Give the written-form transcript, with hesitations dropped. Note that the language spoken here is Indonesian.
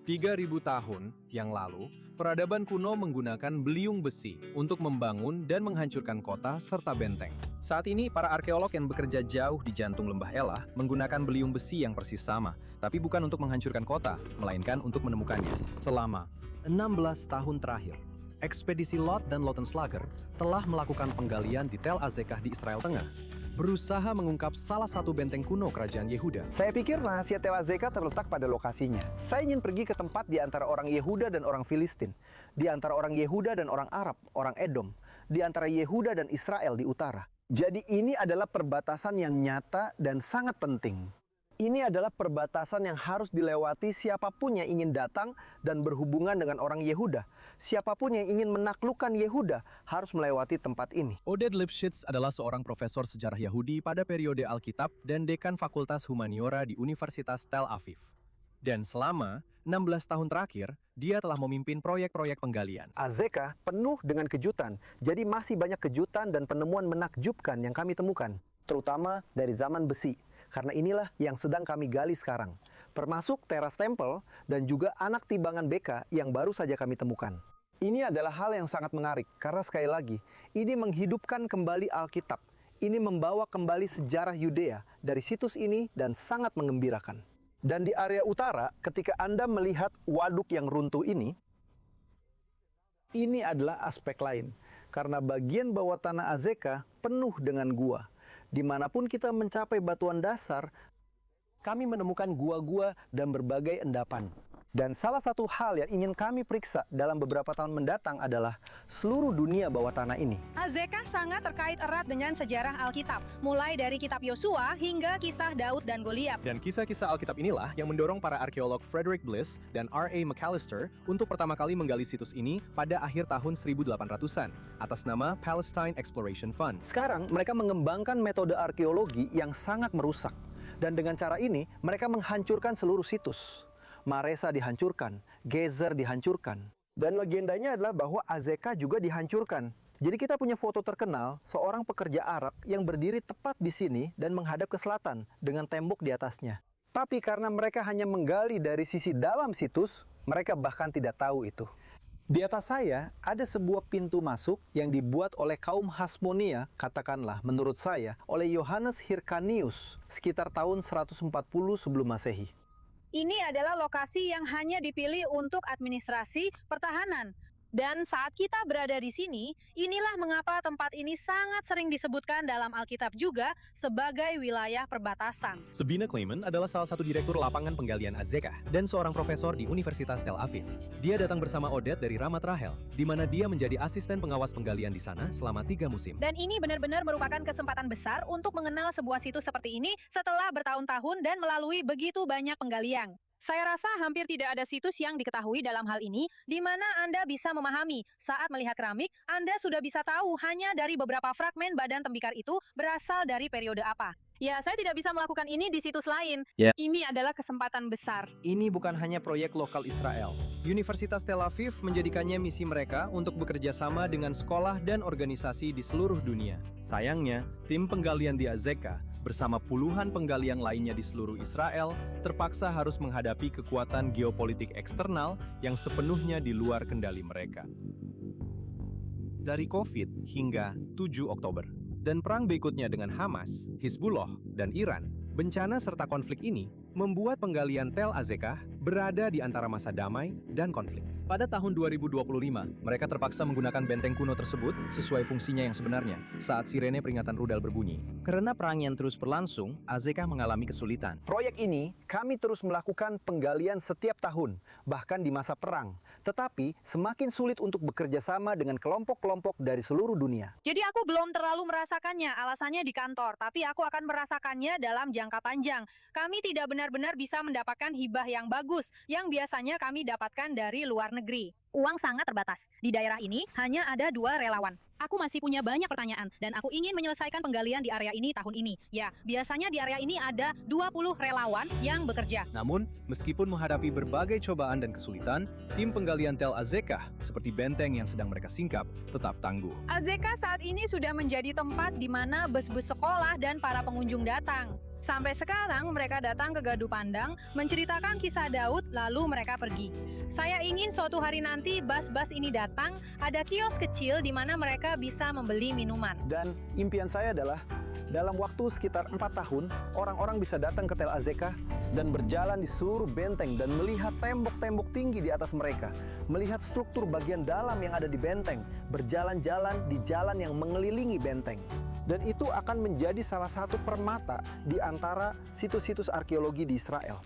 3.000 tahun yang lalu, peradaban kuno menggunakan beliung besi untuk membangun dan menghancurkan kota serta benteng. Saat ini, para arkeolog yang bekerja jauh di jantung lembah Elah menggunakan beliung besi yang persis sama, tapi bukan untuk menghancurkan kota, melainkan untuk menemukannya. Selama 16 tahun terakhir, ekspedisi Lot dan Lautenschlager telah melakukan penggalian di Tel Azekah di Israel Tengah, berusaha mengungkap salah satu benteng kuno kerajaan Yehuda. Saya pikir rahasia Tel Azekah terletak pada lokasinya. Saya ingin pergi ke tempat di antara orang Yehuda dan orang Filistin, di antara orang Yehuda dan orang Arab, orang Edom, di antara Yehuda dan Israel di utara. Jadi ini adalah perbatasan yang nyata dan sangat penting. Ini adalah perbatasan yang harus dilewati siapapun yang ingin datang dan berhubungan dengan orang Yehuda. Siapapun yang ingin menaklukkan Yehuda harus melewati tempat ini. Oded Lipschitz adalah seorang profesor sejarah Yahudi pada periode Alkitab dan dekan Fakultas Humaniora di Universitas Tel Aviv. Dan selama 16 tahun terakhir, dia telah memimpin proyek-proyek penggalian. Azekah penuh dengan kejutan, jadi masih banyak kejutan dan penemuan menakjubkan yang kami temukan, terutama dari zaman besi. Karena inilah yang sedang kami gali sekarang, termasuk teras tempel dan juga anak timbangan beka yang baru saja kami temukan. Ini adalah hal yang sangat menarik, karena sekali lagi, ini menghidupkan kembali Alkitab. Ini membawa kembali sejarah Yudea dari situs ini dan sangat mengembirakan. Dan di area utara, ketika Anda melihat waduk yang runtuh ini adalah aspek lain. Karena bagian bawah tanah Azekah penuh dengan gua. Dimanapun kita mencapai batuan dasar, kami menemukan gua-gua dan berbagai endapan. Dan salah satu hal yang ingin kami periksa dalam beberapa tahun mendatang adalah seluruh dunia bawah tanah ini. Azekah sangat terkait erat dengan sejarah Alkitab, mulai dari kitab Yosua hingga kisah Daud dan Goliat. Dan kisah-kisah Alkitab inilah yang mendorong para arkeolog Frederick Bliss dan R.A. McAllister untuk pertama kali menggali situs ini pada akhir tahun 1800-an atas nama Palestine Exploration Fund. Sekarang mereka mengembangkan metode arkeologi yang sangat merusak. Dan dengan cara ini mereka menghancurkan seluruh situs. Maresa dihancurkan, Gezer dihancurkan. Dan legendanya adalah bahwa Azekah juga dihancurkan. Jadi kita punya foto terkenal seorang pekerja Arab yang berdiri tepat di sini dan menghadap ke selatan dengan tembok di atasnya. Tapi karena mereka hanya menggali dari sisi dalam situs, mereka bahkan tidak tahu itu. Di atas saya ada sebuah pintu masuk yang dibuat oleh kaum Hasmonia, katakanlah menurut saya, oleh Yohanes Hyrkanius sekitar tahun 140 sebelum Masehi. Ini adalah lokasi yang hanya dipilih untuk administrasi pertahanan. Dan saat kita berada di sini, inilah mengapa tempat ini sangat sering disebutkan dalam Alkitab juga sebagai wilayah perbatasan. Sabina Kleiman adalah salah satu direktur lapangan penggalian Azekah dan seorang profesor di Universitas Tel Aviv. Dia datang bersama Oded dari Ramat Rahel, di mana dia menjadi asisten pengawas penggalian di sana selama 3 musim. Dan ini benar-benar merupakan kesempatan besar untuk mengenal sebuah situs seperti ini setelah bertahun-tahun dan melalui begitu banyak penggalian. Saya rasa hampir tidak ada situs yang diketahui dalam hal ini, di mana Anda bisa memahami. Saat melihat keramik, Anda sudah bisa tahu hanya dari beberapa fragmen badan tembikar itu berasal dari periode apa. Ya, saya tidak bisa melakukan ini di situs lain. Ini adalah kesempatan besar. Ini bukan hanya proyek lokal Israel. Universitas Tel Aviv menjadikannya misi mereka untuk bekerja sama dengan sekolah dan organisasi di seluruh dunia. Sayangnya, tim penggalian di Azekah bersama puluhan penggalian lainnya di seluruh Israel terpaksa harus menghadapi kekuatan geopolitik eksternal yang sepenuhnya di luar kendali mereka. Dari COVID hingga 7 Oktober. Dan perang berikutnya dengan Hamas, Hizbullah, dan Iran, bencana serta konflik ini membuat penggalian Tel Azekah berada di antara masa damai dan konflik. Pada tahun 2025, mereka terpaksa menggunakan benteng kuno tersebut sesuai fungsinya yang sebenarnya saat sirene peringatan rudal berbunyi. Karena perang yang terus berlangsung, Azekah mengalami kesulitan. Proyek ini kami terus melakukan penggalian setiap tahun, bahkan di masa perang. Tetapi semakin sulit untuk bekerja sama dengan kelompok-kelompok dari seluruh dunia. Jadi aku belum terlalu merasakannya, alasannya di kantor, tapi aku akan merasakannya dalam jangka panjang. Kami tidak benar-benar bisa mendapatkan hibah yang bagus, yang biasanya kami dapatkan dari luar negeri. Uang sangat terbatas. Di daerah ini hanya ada 2 relawan. Aku masih punya banyak pertanyaan, dan aku ingin menyelesaikan penggalian di area ini tahun ini. Ya, biasanya di area ini ada 20 relawan yang bekerja. Namun, meskipun menghadapi berbagai cobaan dan kesulitan, tim penggalian Tel Azekah, seperti benteng yang sedang mereka singkap, tetap tangguh. Azekah saat ini sudah menjadi tempat di mana bus-bus sekolah dan para pengunjung datang. Sampai sekarang mereka datang ke Gardu Pandang, menceritakan kisah Daud, lalu mereka pergi. Saya ingin suatu hari nanti bas-bas ini datang, ada kios kecil di mana mereka bisa membeli minuman. Dan impian saya adalah dalam waktu sekitar 4 tahun, orang-orang bisa datang ke Tel Azekah dan berjalan di seluruh benteng dan melihat tembok-tembok tinggi di atas mereka, melihat struktur bagian dalam yang ada di benteng, berjalan-jalan di jalan yang mengelilingi benteng. Dan itu akan menjadi salah satu permata di antara situs-situs arkeologi di Israel.